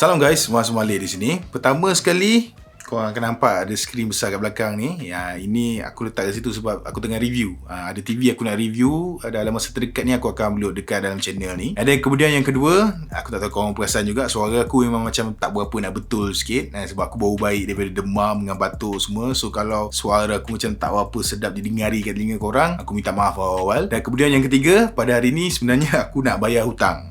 Salam guys, Mas Malik di sini. Pertama sekali, korang akan nampak ada skrin besar kat belakang ni. Ini aku letak kat situ sebab aku tengah review. Ada TV aku nak review. Dalam masa terdekat ni aku akan upload dekat dalam channel ni. Dan kemudian yang kedua, aku tak tahu korang perasan juga, suara aku memang macam tak berapa nak betul sikit. Sebab aku baru baik daripada demam dengan batuk semua. So kalau suara aku macam tak berapa sedap didengari kat telinga korang, aku minta maaf awal-awal. Dan kemudian yang ketiga, pada hari ni sebenarnya aku nak bayar hutang.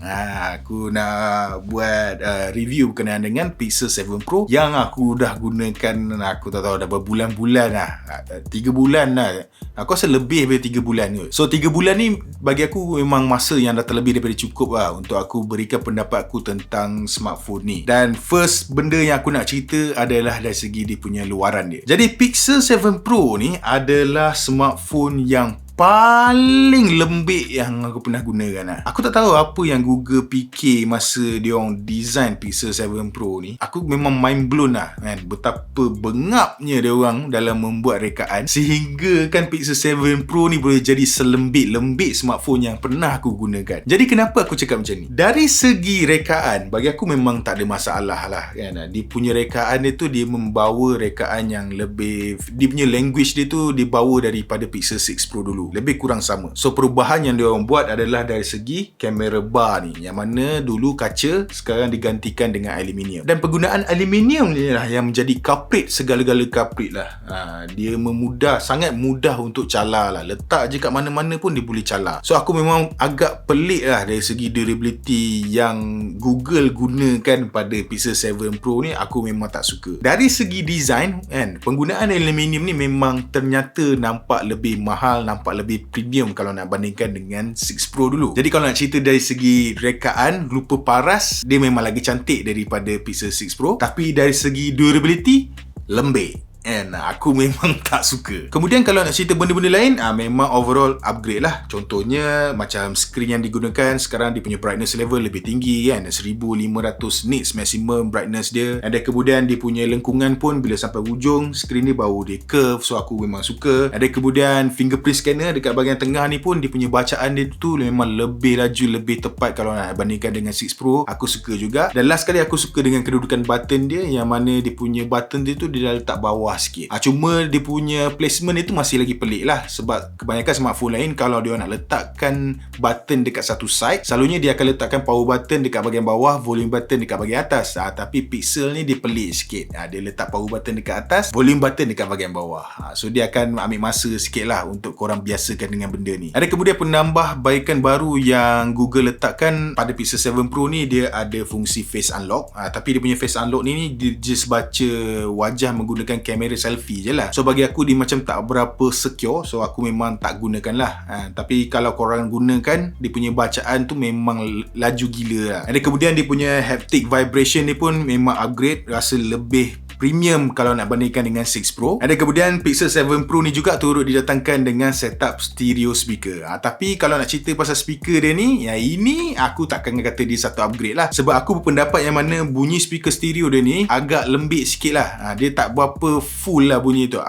Aku nak buat review berkenaan dengan Pixel 7 Pro yang aku dah guna aku tak tahu dah berbulan-bulan lah. 3 bulan lah. Aku rasa lebih daripada 3 bulan kot. So 3 bulan ni bagi aku memang masa yang dah terlebih daripada cukup lah untuk aku berikan pendapat aku tentang smartphone ni. Dan first benda yang aku nak cerita adalah dari segi dia punya luaran dia. Jadi Pixel 7 Pro ni adalah smartphone yang paling lembik yang aku pernah gunakan. Aku tak tahu apa yang Google fikir masa dia orang design Pixel 7 Pro ni. Aku memang mind blown lah kan, betapa bengapnya dia orang dalam membuat rekaan sehingga kan Pixel 7 Pro ni boleh jadi selembik-lembik smartphone yang pernah aku gunakan. Jadi kenapa aku cakap macam ni? Dari segi rekaan, bagi aku memang tak ada masalah lah kan. Dia punya rekaan dia tu, dia membawa rekaan yang lebih, dia punya language dia tu dibawa daripada Pixel 6 Pro dulu, lebih kurang sama. So perubahan yang diorang buat adalah dari segi kamera bar ni, yang mana dulu kaca, sekarang digantikan dengan aluminium. Dan penggunaan aluminium ni lah yang menjadi culprit, segala-gala culprit lah. Dia sangat mudah untuk calar lah. Letak je kat mana-mana pun dia boleh calar. So aku memang agak pelik lah dari segi durability yang Google gunakan pada Pixel 7 Pro ni. Aku memang tak suka. Dari segi design kan, penggunaan aluminium ni memang ternyata nampak lebih mahal, nampak lebih premium kalau nak bandingkan dengan 6 Pro dulu. Jadi kalau nak cerita dari segi rekaan, rupa paras, dia memang lagi cantik daripada Pixel 6 Pro. Tapi dari segi durability, lembik. And aku memang tak suka. Kemudian kalau nak cerita benda-benda lain, memang overall upgrade lah. Contohnya macam skrin yang digunakan sekarang, dia punya brightness level lebih tinggi kan, 1500 nits maximum brightness dia. Dan kemudian dia punya lengkungan pun bila sampai ujung skrin ni baru dia curve. So aku memang suka. Ada kemudian fingerprint scanner dekat bahagian tengah ni pun, dia punya bacaan dia tu memang lebih laju, lebih tepat kalau nak bandingkan dengan 6 Pro. Aku suka juga. Dan last kali aku suka dengan kedudukan button dia, yang mana dia punya button dia tu dia dah letak bawah sikit. Cuma dia punya placement itu masih lagi pelik lah, sebab kebanyakan smartphone lain kalau dia nak letakkan button dekat satu side, selalunya dia akan letakkan power button dekat bahagian bawah, volume button dekat bahagian atas. Tapi Pixel ni dia pelik sikit. Dia letak power button dekat atas, volume button dekat bahagian bawah. So dia akan ambil masa sikit lah untuk korang biasakan dengan benda ni. Ada kemudian penambahbaikan baru yang Google letakkan pada Pixel 7 Pro ni, dia ada fungsi face unlock. Tapi dia punya face unlock ni dia just baca wajah menggunakan kamera selfie je lah. So bagi aku dia macam tak berapa secure. So aku memang tak gunakan lah. Tapi kalau korang gunakan, dia punya bacaan tu memang laju gila lah. Ada kemudian dia punya haptic vibration ni pun memang upgrade, rasa lebih premium kalau nak bandingkan dengan 6 Pro. Ada kemudian Pixel 7 Pro ni juga turut didatangkan dengan setup stereo speaker. Tapi kalau nak cerita pasal speaker dia ni, ini aku takkan kata dia satu upgrade lah. Sebab aku berpendapat yang mana bunyi speaker stereo dia ni agak lembik sikit lah. Dia tak berapa full lah bunyi tu.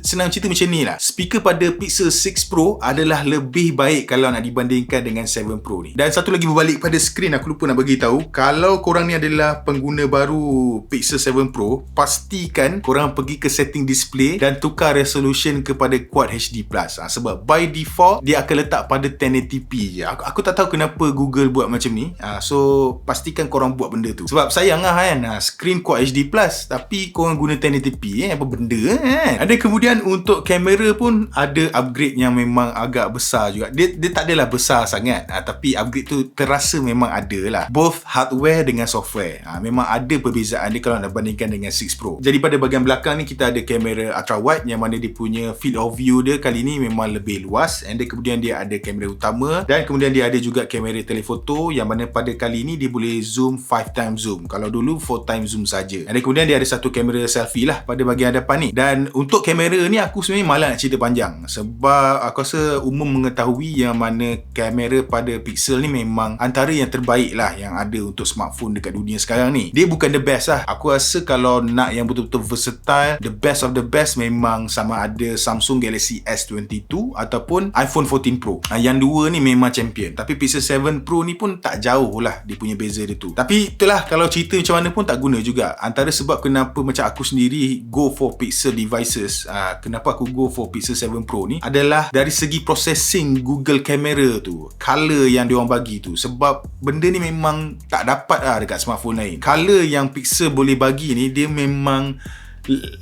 Senang cerita macam ni lah. Speaker pada Pixel 6 Pro adalah lebih baik kalau nak dibandingkan dengan 7 Pro ni. Dan satu lagi berbalik pada skrin, aku lupa nak bagi tahu, kalau korang ni adalah pengguna baru Pixel 7 Pro, pastikan korang pergi ke setting display dan tukar resolution kepada Quad HD+. Sebab by default dia akan letak pada 1080p je. Aku tak tahu kenapa Google buat macam ni. So pastikan korang buat benda tu. Sebab sayang lah kan, screen Quad HD+, tapi korang guna 1080p. Apa benda kan? Ada kemudian untuk kamera pun ada upgrade yang memang agak besar juga. Dia tak adalah besar sangat, tapi upgrade tu terasa memang ada lah. Both hardware dengan software. Memang ada perbezaan dia kalau nak bandingkan dengan 6 Pro. Jadi pada bahagian belakang ni kita ada kamera ultra wide, yang mana dia punya field of view dia kali ni memang lebih luas. And then kemudian dia ada kamera utama, dan kemudian dia ada juga kamera telefoto, yang mana pada kali ni dia boleh zoom 5 times zoom. Kalau dulu 4 times zoom saja. And then kemudian dia ada satu kamera selfie lah pada bahagian hadapan ni. Dan untuk kamera ni aku sebenarnya malas nak cerita panjang, sebab aku rasa umum mengetahui yang mana kamera pada Pixel ni memang antara yang terbaik lah yang ada untuk smartphone dekat dunia sekarang ni. Dia bukan the best lah. Aku rasa kalau nak yang betul-betul versatile, the best of the best, memang sama ada Samsung Galaxy S22 ataupun iPhone 14 Pro. Yang dua ni memang champion. Tapi Pixel 7 Pro ni pun tak jauh lah dia punya beza dia tu. Tapi itulah, kalau cerita macam mana pun tak guna juga. Antara sebab kenapa macam aku sendiri go for Pixel devices, kenapa aku go for Pixel 7 Pro ni adalah dari segi processing Google Camera tu, color yang diorang bagi tu. Sebab benda ni memang tak dapat lah dekat smartphone lain. Color yang Pixel boleh bagi ni, dia memang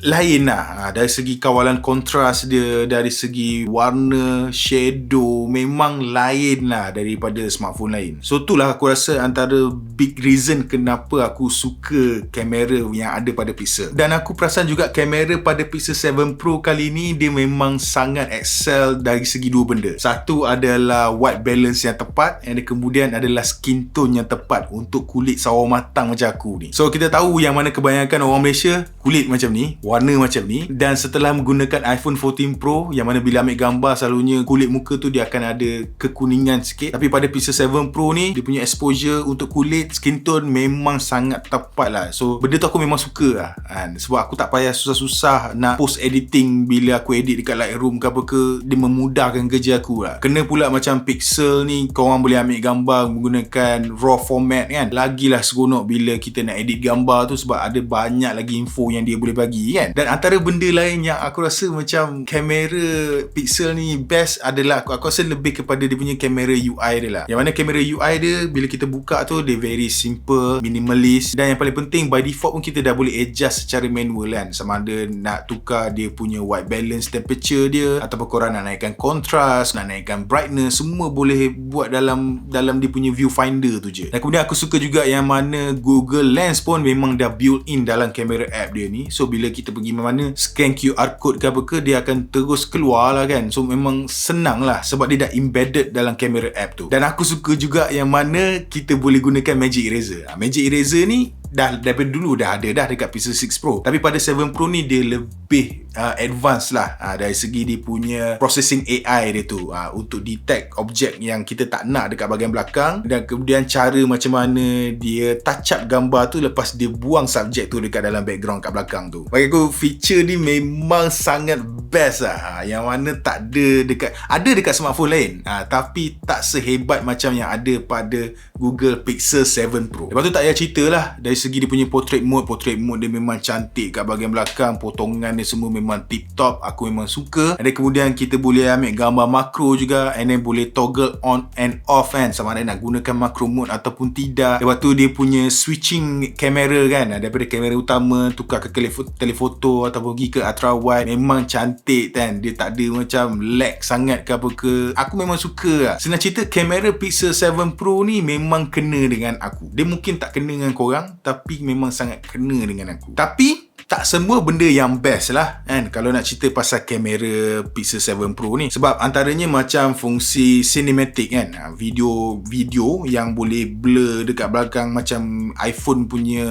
lain lah. Dari segi kawalan kontras dia, dari segi warna, shadow, memang lain lah daripada smartphone lain. So itulah aku rasa antara big reason kenapa aku suka kamera yang ada pada Pixel. Dan aku perasan juga kamera pada Pixel 7 Pro kali ni dia memang sangat excel dari segi dua benda. Satu adalah white balance yang tepat, and kemudian adalah skin tone yang tepat untuk kulit sawo matang macam aku ni. So kita tahu yang mana kebanyakan orang Malaysia kulit macam ni, warna macam ni, dan setelah menggunakan iPhone 14 Pro yang mana bila ambil gambar selalunya kulit muka tu dia akan ada kekuningan sikit, tapi pada Pixel 7 Pro ni dia punya exposure untuk kulit, skin tone memang sangat tepat lah. So benda tu aku memang suka lah kan? Sebab aku tak payah susah-susah nak post editing. Bila aku edit dekat Lightroom ke apa ke, dia memudahkan kerja aku lah. Kena pula macam Pixel ni korang boleh ambil gambar menggunakan RAW format kan, lagilah seronok bila kita nak edit gambar tu, sebab ada banyak lagi info yang dia boleh bagi kan. Dan antara benda lain yang aku rasa macam kamera Pixel ni best adalah aku rasa lebih kepada dia punya kamera UI dia lah. Yang mana kamera UI dia bila kita buka tu dia very simple, minimalist, dan yang paling penting by default pun kita dah boleh adjust secara manual kan. Sama ada nak tukar dia punya white balance temperature dia, ataupun korang nak naikkan contrast, nak naikkan brightness, semua boleh buat dalam dia punya viewfinder tu je. Dan kemudian aku suka juga yang mana Google Lens pun memang dah built in dalam kamera app dia ni. So bila kita pergi mana, scan QR code ke apa ke, dia akan terus keluar lah kan. So memang senang lah sebab dia dah embedded dalam kamera app tu. Dan aku suka juga yang mana kita boleh gunakan Magic Eraser. Magic Eraser ni dah daripada dulu dah ada dah dekat Pixel 6 Pro, tapi pada 7 Pro ni dia lebih advance lah dari segi dia punya processing AI dia tu, untuk detect objek yang kita tak nak dekat bahagian belakang, dan kemudian cara macam mana dia touch up gambar tu lepas dia buang subjek tu dekat dalam background kat belakang tu. Bagi aku feature ni memang sangat best lah, yang mana tak ada dekat smartphone lain, tapi tak sehebat macam yang ada pada Google Pixel 7 Pro. Lepas tu tak payah cerita lah, dari segi dia punya portrait mode dia memang cantik kat bahagian belakang, potongan dia semua memang tip top, aku memang suka. Dan kemudian kita boleh ambil gambar makro juga, and then boleh toggle on and off kan, sama ada nak gunakan makro mode ataupun tidak. Lepas tu dia punya switching kamera kan, daripada kamera utama tukar ke telefoto ataupun pergi ke ultra wide, memang cantik kan. Dia tak ada macam lag sangat ke apa ke. Aku memang suka lah. Senang cerita, kamera Pixel 7 Pro ni memang kena dengan aku. Dia mungkin tak kena dengan korang, tapi memang sangat kena dengan aku. Tapi tak semua benda yang best lah kan kalau nak cerita pasal kamera Pixel 7 Pro ni. Sebab antaranya macam fungsi cinematic kan, video yang boleh blur dekat belakang macam iPhone punya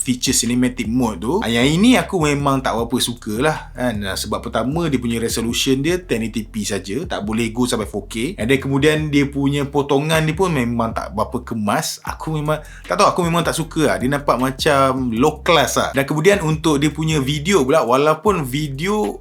feature cinematic mode tu. Yang ini aku memang tak berapa suka lah kan. Sebab pertama dia punya resolution dia 1080p saja, tak boleh go sampai 4K. Dan kemudian dia punya potongan ni pun memang tak berapa kemas. Aku memang tak tahu, aku memang tak suka lah. Dia nampak macam low class lah. Dan kemudian untuk dia punya video pula, walaupun video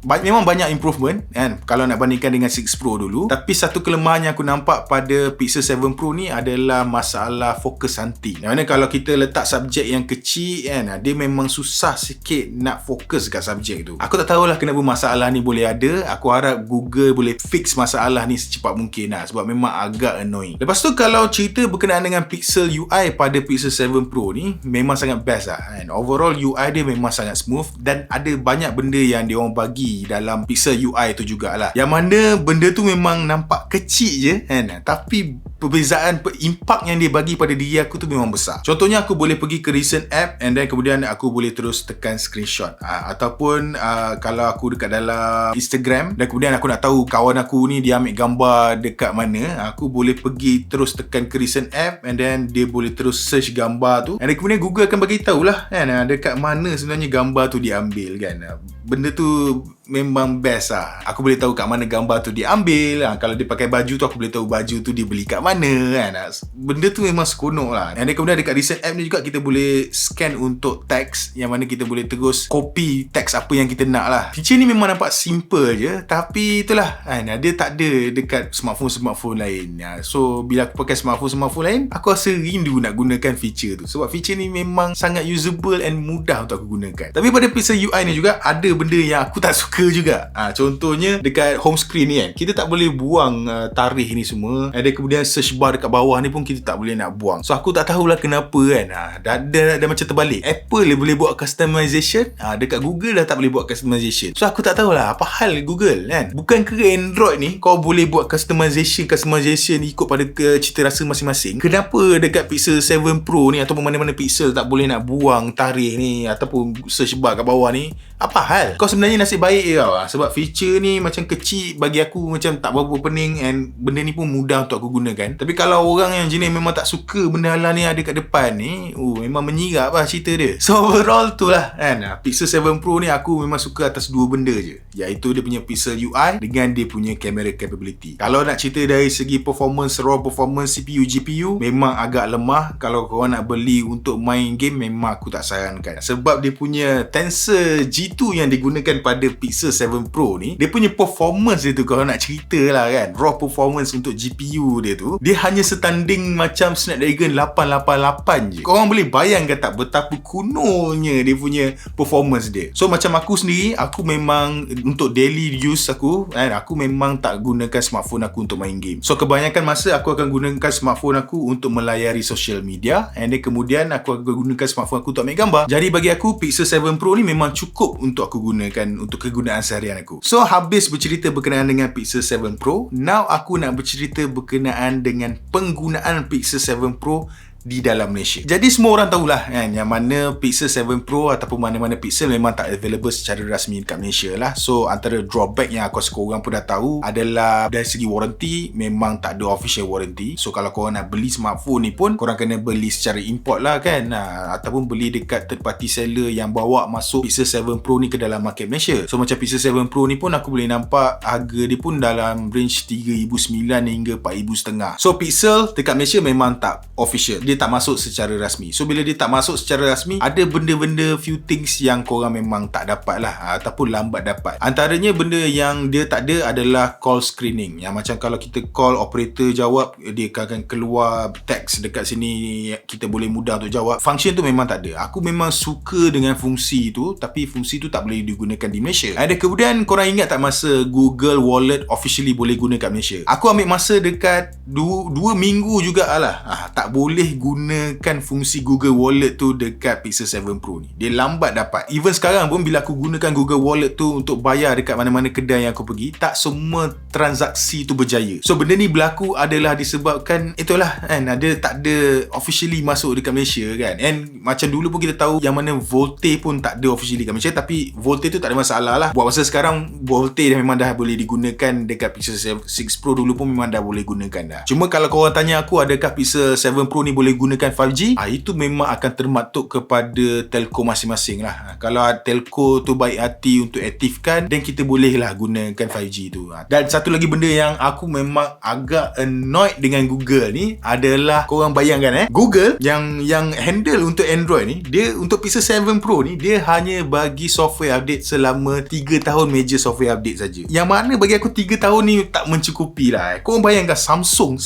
memang banyak improvement kan kalau nak bandingkan dengan 6 Pro dulu, tapi satu kelemahan yang aku nampak pada Pixel 7 Pro ni adalah masalah fokus hunting. Yang mana kalau kita letak subjek yang kecil kan, dia memang susah sikit nak fokus kat subjek tu. Aku tak tahulah kenapa masalah ni boleh ada. Aku harap Google boleh fix masalah ni secepat mungkin lah, sebab memang agak annoying. Lepas tu kalau cerita berkenaan dengan Pixel UI pada Pixel 7 Pro ni, memang sangat best lah kan. Overall UI dia memang sangat smooth, dan ada banyak benda yang dia orang bagi dalam Pixel UI tu jugalah, yang mana benda tu memang nampak kecil je kan, tapi perbezaan impak yang dia bagi pada diri aku tu memang besar. Contohnya aku boleh pergi ke recent app, and then kemudian aku boleh terus tekan screenshot, ataupun kalau aku dekat dalam Instagram dan kemudian aku nak tahu kawan aku ni dia ambil gambar dekat mana, aku boleh pergi terus tekan ke recent app, and then dia boleh terus search gambar tu, and then kemudian Google akan bagi tahulah kan dekat mana sebenarnya gambar tu diambil kan. Benda tu memang best lah. Aku boleh tahu kat mana gambar tu diambil. Kalau dia pakai baju tu, aku boleh tahu baju tu dia beli kat mana kan. Benda tu memang seronok lah. Dan kemudian dekat recent app ni juga kita boleh scan untuk teks, yang mana kita boleh terus copy teks apa yang kita nak lah. Feature ni memang nampak simple je, tapi itulah kan, dia tak ada dekat smartphone lain. So bila aku pakai smartphone lain, aku rasa rindu nak gunakan feature tu, sebab feature ni memang sangat usable and mudah untuk aku gunakan. Tapi pada Pixel UI ni juga ada benda yang aku tak suka juga. Contohnya dekat home screen ni kan, kita tak boleh buang tarikh ni semua. Ada kemudian search bar dekat bawah ni pun kita tak boleh nak buang. So aku tak tahulah kenapa kan. Dah macam terbalik. Apple boleh buat customization, dekat Google dah tak boleh buat customization. So aku tak tahulah apa hal Google kan. Bukan ke Android ni kau boleh buat customization ikut pada cita rasa masing-masing. Kenapa dekat Pixel 7 Pro ni ataupun mana-mana Pixel tak boleh nak buang tarikh ni ataupun search bar kat bawah ni? Apa hal? Kau sebenarnya nasib baik je kau, sebab feature ni macam kecil bagi aku, macam tak berapa pening, and benda ni pun mudah untuk aku gunakan. Tapi kalau orang yang jenis memang tak suka benda hal ni ada kat depan ni, memang menyirap lah cerita dia. So overall tu lah kan, Pixel 7 Pro ni aku memang suka atas dua benda je, iaitu dia punya Pixel UI dengan dia punya camera capability. Kalau nak cerita dari segi performance, raw performance, CPU, GPU memang agak lemah. Kalau korang nak beli untuk main game, memang aku tak sarankan, sebab dia punya Tensor G2 yang digunakan pada Pixel 7 Pro ni, dia punya performance dia tu, kalau nak cerita lah kan, raw performance untuk GPU dia tu, dia hanya setanding macam Snapdragon 888 je. Korang boleh bayangkan tak betapa kunonya dia punya performance dia. So macam aku sendiri, aku memang untuk daily use aku memang tak gunakan smartphone aku untuk main game. So kebanyakan masa aku akan gunakan smartphone aku untuk melayari social media, and then kemudian aku akan gunakan smartphone aku untuk ambil gambar. Jadi bagi aku Pixel 7 Pro ni memang cukup untuk aku gunakan untuk kegunaan seharian aku. So habis bercerita berkenaan dengan Pixel 7 Pro, now aku nak bercerita berkenaan dengan penggunaan Pixel 7 Pro di dalam Malaysia. Jadi semua orang tahulah kan, yang mana Pixel 7 Pro ataupun mana-mana Pixel memang tak available secara rasmi dekat Malaysia lah. So antara drawback yang aku rasa korang pun dah tahu adalah dari segi warranty, memang tak ada official warranty. So kalau korang nak beli smartphone ni pun korang kena beli secara import lah kan, ataupun beli dekat third party seller yang bawa masuk Pixel 7 Pro ni ke dalam market Malaysia. So macam Pixel 7 Pro ni pun aku boleh nampak harga dia pun dalam range 3,900 hingga 4,500. So Pixel dekat Malaysia memang tak official, dia tak masuk secara rasmi. So bila dia tak masuk secara rasmi, ada benda-benda few things yang korang memang tak dapat lah, ataupun lambat dapat. Antaranya benda yang dia tak ada adalah call screening, yang macam kalau kita call operator jawab, dia akan keluar teks dekat sini, kita boleh mudah untuk jawab. Function tu memang tak ada. Aku memang suka dengan fungsi tu, tapi fungsi tu tak boleh digunakan di Malaysia. Ada kemudian korang ingat tak masa Google Wallet officially boleh guna kat Malaysia? Aku ambil masa dekat 2 minggu jugalah, tak boleh gunakan fungsi Google Wallet tu dekat Pixel 7 Pro ni. Dia lambat dapat. Even sekarang pun bila aku gunakan Google Wallet tu untuk bayar dekat mana-mana kedai yang aku pergi, tak semua transaksi tu berjaya. So benda ni berlaku adalah disebabkan itulah kan, dia tak ada officially masuk dekat Malaysia kan. And macam dulu pun kita tahu yang mana Volte pun tak ada officially kat Malaysia, tapi Volte tu tak ada masalah lah. Buat masa sekarang Volte memang dah boleh digunakan dekat Pixel 6 Pro, dulu pun memang dah boleh gunakan dah. Cuma kalau korang tanya aku adakah Pixel 7 Pro ni boleh gunakan 5G, itu memang akan termaktub kepada telco masing-masing lah. Kalau telco tu baik hati untuk aktifkan, then kita bolehlah gunakan 5G tu. Dan satu lagi benda yang aku memang agak annoyed dengan Google ni adalah, korang bayangkan Google yang handle untuk Android ni, dia untuk Pixel 7 Pro ni, dia hanya bagi software update selama 3 tahun major software update saja. Yang mana bagi aku 3 tahun ni tak mencukupi lah. Korang bayangkan Samsung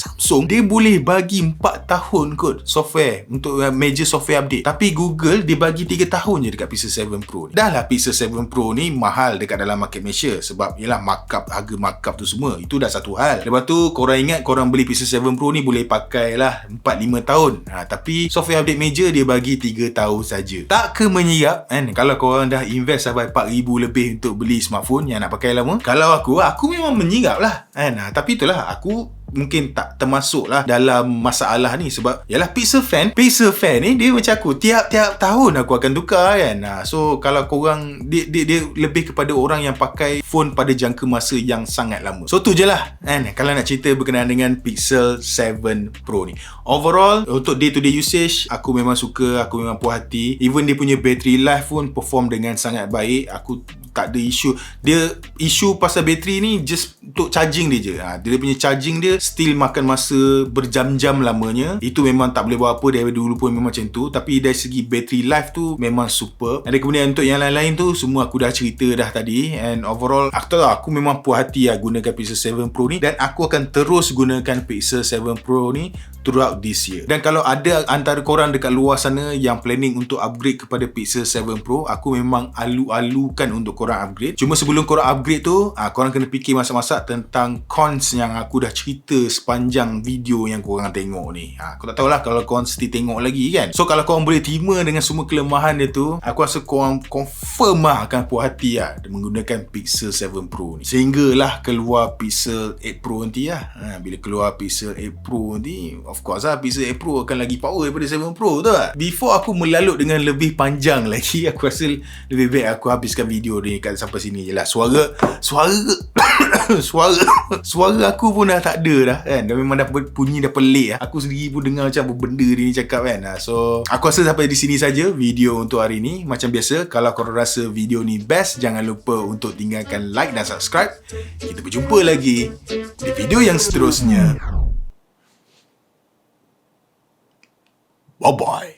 dia boleh bagi 4 tahun kot software untuk major software update, tapi Google dia bagi 3 tahun je dekat Pixel 7 Pro ni. Dah lah Pixel 7 Pro ni mahal dekat dalam market Malaysia, sebab ialah harga markup tu semua, itu dah satu hal. Lepas tu korang ingat korang beli Pixel 7 Pro ni boleh pakai lah 4-5 tahun, tapi software update major dia bagi 3 tahun saja. Tak ke menyirap kan kalau korang dah invest sampai 4,000 lebih untuk beli smartphone yang nak pakai lama? Kalau aku memang menyirap lah kan. Tapi itulah, aku mungkin tak termasuk lah dalam masalah ni, sebab yalah Pixel fan ni dia macam aku, tiap-tiap tahun aku akan tukar kan. So kalau korang dia lebih kepada orang yang pakai phone pada jangka masa yang sangat lama. So tu je lah kan, kalau nak cerita berkenaan dengan Pixel 7 Pro ni. Overall untuk day to day usage, aku memang suka, aku memang puas hati. Even dia punya battery life pun perform dengan sangat baik. Aku tak ada isu. Dia isu pasal bateri ni just untuk charging dia je. Dia punya charging dia still makan masa berjam-jam lamanya. Itu memang tak boleh buat apa, dari dulu pun memang macam tu. Tapi dari segi battery life tu memang super. Dan kemudian untuk yang lain-lain tu semua aku dah cerita dah tadi. And overall aku tahu aku memang puas hati gunakan Pixel 7 Pro ni, dan aku akan terus gunakan Pixel 7 Pro ni throughout this year. Dan kalau ada antara korang dekat luar sana yang planning untuk upgrade kepada Pixel 7 Pro, aku memang alu-alukan untuk korang upgrade. Cuma sebelum korang upgrade tu, korang kena fikir masak-masak tentang cons yang aku dah cerita sepanjang video yang korang tengok ni. Aku tak tahulah kalau korang mesti tengok lagi kan. So kalau korang boleh terima dengan semua kelemahan dia tu, aku rasa korang confirm akan puas hati menggunakan Pixel 7 Pro ni. Sehinggalah keluar Pixel 8 Pro nanti bila keluar Pixel 8 Pro nanti, of course Pixel 8 Pro akan lagi power daripada 7 Pro tu Before aku melalut dengan lebih panjang lagi, aku rasa lebih baik aku habiskan video ni kat sampai sini je lah. Suara aku pun dah tak ada dah kan. Dah memang dah bunyi dah pelik Aku sendiri pun dengar macam apa benda dia ni cakap kan. So aku rasa sampai di sini saja video untuk hari ni. Macam biasa, kalau korang rasa video ni best, jangan lupa untuk tinggalkan like dan subscribe. Kita berjumpa lagi di video yang seterusnya. Bye bye.